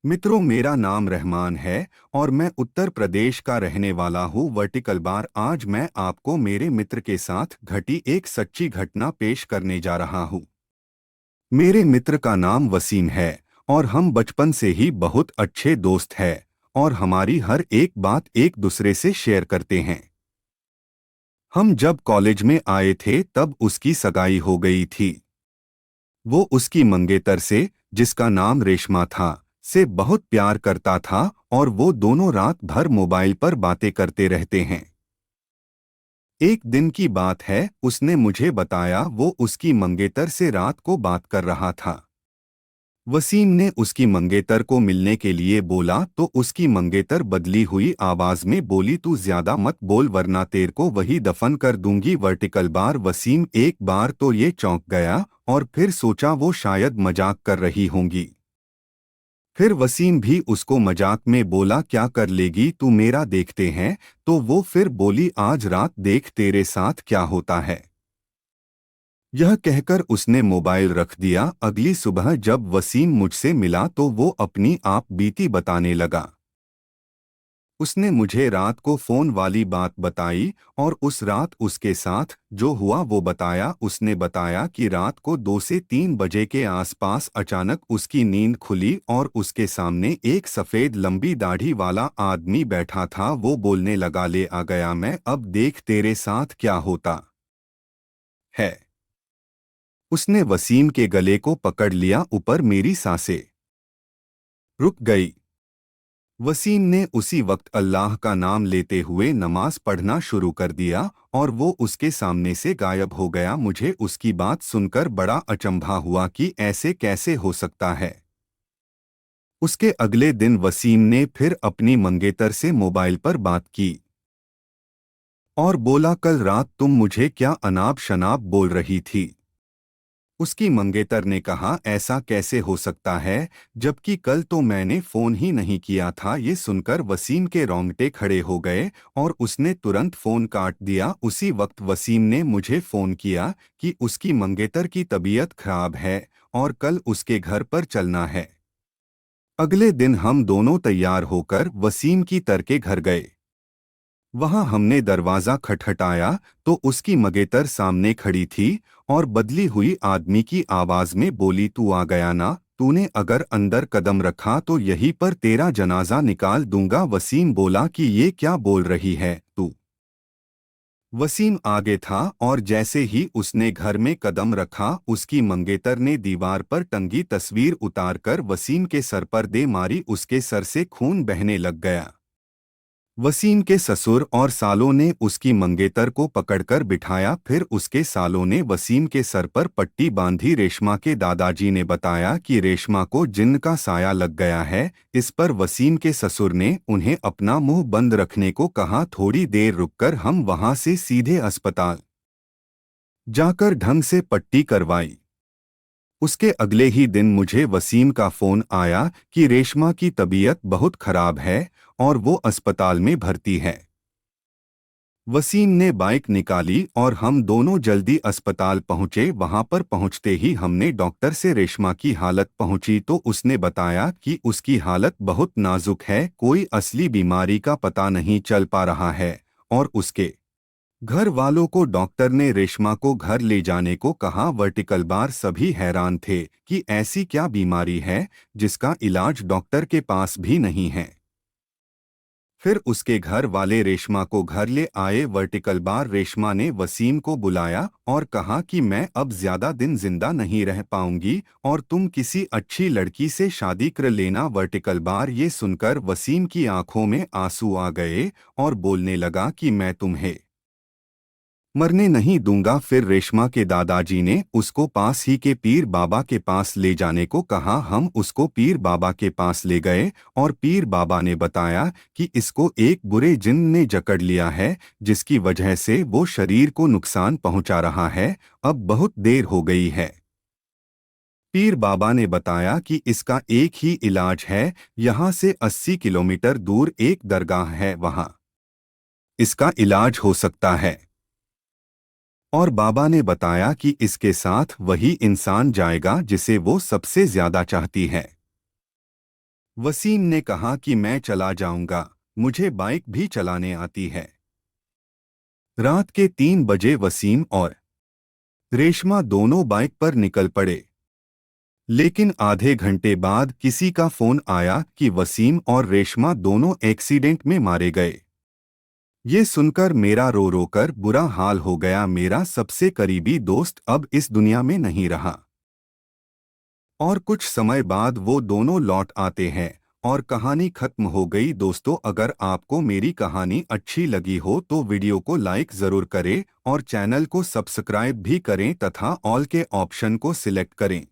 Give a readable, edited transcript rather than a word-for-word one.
मित्रों, मेरा नाम रहमान है और मैं उत्तर प्रदेश का रहने वाला हूँ। वर्टिकल बार आज मैं आपको मेरे मित्र के साथ घटी एक सच्ची घटना पेश करने जा रहा हूँ। मेरे मित्र का नाम वसीम है और हम बचपन से ही बहुत अच्छे दोस्त हैं और हमारी हर एक बात एक दूसरे से शेयर करते हैं। हम जब कॉलेज में आए थे तब उसकी सगाई हो गई थी। वो उसकी मंगेतर से, जिसका नाम रेशमा था, से बहुत प्यार करता था और वो दोनों रात भर मोबाइल पर बातें करते रहते हैं। एक दिन की बात है, उसने मुझे बताया वो उसकी मंगेतर से रात को बात कर रहा था। वसीम ने उसकी मंगेतर को मिलने के लिए बोला तो उसकी मंगेतर बदली हुई आवाज में बोली, तू ज्यादा मत बोल वरना तेरे को वही दफन कर दूंगी। वर्टिकल बार वसीम एक बार तो ये चौंक गया और फिर सोचा वो शायद मजाक कर रही होंगी। फिर वसीम भी उसको मजाक में बोला, क्या कर लेगी तू, मेरा देखते हैं। तो वो फिर बोली, आज रात देख तेरे साथ क्या होता है। यह कहकर उसने मोबाइल रख दिया। अगली सुबह जब वसीम मुझसे मिला तो वो अपनी आप बीती बताने लगा। उसने मुझे रात को फोन वाली बात बताई और उस रात उसके साथ जो हुआ वो बताया। उसने बताया कि रात को 2 से 3 बजे के आसपास अचानक उसकी नींद खुली और उसके सामने एक सफेद लंबी दाढ़ी वाला आदमी बैठा था। वो बोलने लगा, ले आ गया मैं, अब देख तेरे साथ क्या होता है। उसने वसीम के गले को पकड़ लिया। ऊपर मेरी सांसें रुक गई। वसीम ने उसी वक्त अल्लाह का नाम लेते हुए नमाज पढ़ना शुरू कर दिया और वो उसके सामने से गायब हो गया। मुझे उसकी बात सुनकर बड़ा अचंभा हुआ कि ऐसे कैसे हो सकता है। उसके अगले दिन वसीम ने फिर अपनी मंगेतर से मोबाइल पर बात की और बोला, कल रात तुम मुझे क्या अनाप शनाप बोल रही थी। उसकी मंगेतर ने कहा, ऐसा कैसे हो सकता है, जबकि कल तो मैंने फोन ही नहीं किया था। ये सुनकर वसीम के रोंगटे खड़े हो गए और उसने तुरंत फोन काट दिया। उसी वक्त वसीम ने मुझे फोन किया कि उसकी मंगेतर की तबीयत खराब है और कल उसके घर पर चलना है। अगले दिन हम दोनों तैयार होकर वसीम की तर के घर गए। वहां हमने दरवाजा खटखटाया तो उसकी मंगेतर सामने खड़ी थी और बदली हुई आदमी की आवाज में बोली, तू आ गया ना, तूने अगर अंदर कदम रखा तो यहीं पर तेरा जनाजा निकाल दूंगा। वसीम बोला कि ये क्या बोल रही है तू। वसीम आगे था और जैसे ही उसने घर में कदम रखा उसकी मंगेतर ने दीवार पर टंगी तस्वीर उतारकर वसीम के सर पर दे मारी। उसके सर से खून बहने लग गया। वसीम के ससुर और सालों ने उसकी मंगेतर को पकड़कर बिठाया। फिर उसके सालों ने वसीम के सर पर पट्टी बांधी। रेशमा के दादाजी ने बताया कि रेशमा को जिन्न का साया लग गया है। इस पर वसीम के ससुर ने उन्हें अपना मुंह बंद रखने को कहा। थोड़ी देर रुककर हम वहां से सीधे अस्पताल जाकर ढंग से पट्टी करवाई। उसके अगले ही दिन मुझे वसीम का फोन आया कि रेशमा की तबीयत बहुत खराब है और वो अस्पताल में भर्ती है। वसीम ने बाइक निकाली और हम दोनों जल्दी अस्पताल पहुंचे। वहां पर पहुंचते ही हमने डॉक्टर से रेशमा की हालत पूछी तो उसने बताया कि उसकी हालत बहुत नाजुक है, कोई असली बीमारी का पता नहीं चल पा रहा है और उसके घर वालों को डॉक्टर ने रेशमा को घर ले जाने को कहा। वर्टिकल बार सभी हैरान थे कि ऐसी क्या बीमारी है जिसका इलाज डॉक्टर के पास भी नहीं है। फिर उसके घर वाले रेशमा को घर ले आए। वर्टिकल बार रेशमा ने वसीम को बुलाया और कहा कि मैं अब ज्यादा दिन जिंदा नहीं रह पाऊंगी और तुम किसी अच्छी लड़की से शादी कर लेना। वर्टिकल बार ये सुनकर वसीम की आंखों में आंसू आ गए और बोलने लगा कि मैं तुम्हें मरने नहीं दूंगा। फिर रेशमा के दादाजी ने उसको पास ही के पीर बाबा के पास ले जाने को कहा। हम उसको पीर बाबा के पास ले गए और पीर बाबा ने बताया कि इसको एक बुरे जिन्न ने जकड़ लिया है जिसकी वजह से वो शरीर को नुकसान पहुंचा रहा है। अब बहुत देर हो गई है। पीर बाबा ने बताया कि इसका एक ही इलाज है, यहाँ से 80 किलोमीटर दूर एक दरगाह है, वहाँ इसका इलाज हो सकता है। और बाबा ने बताया कि इसके साथ वही इंसान जाएगा जिसे वो सबसे ज्यादा चाहती है। वसीम ने कहा कि मैं चला जाऊंगा, मुझे बाइक भी चलाने आती है। रात के 3 बजे वसीम और रेशमा दोनों बाइक पर निकल पड़े। लेकिन आधे घंटे बाद किसी का फोन आया कि वसीम और रेशमा दोनों एक्सीडेंट में मारे गए। ये सुनकर मेरा रो रो कर बुरा हाल हो गया। मेरा सबसे करीबी दोस्त अब इस दुनिया में नहीं रहा। और कुछ समय बाद वो दोनों लौट आते हैं और कहानी खत्म हो गई। दोस्तों, अगर आपको मेरी कहानी अच्छी लगी हो तो वीडियो को लाइक ज़रूर करें और चैनल को सब्सक्राइब भी करें तथा ऑल के ऑप्शन को सिलेक्ट करें।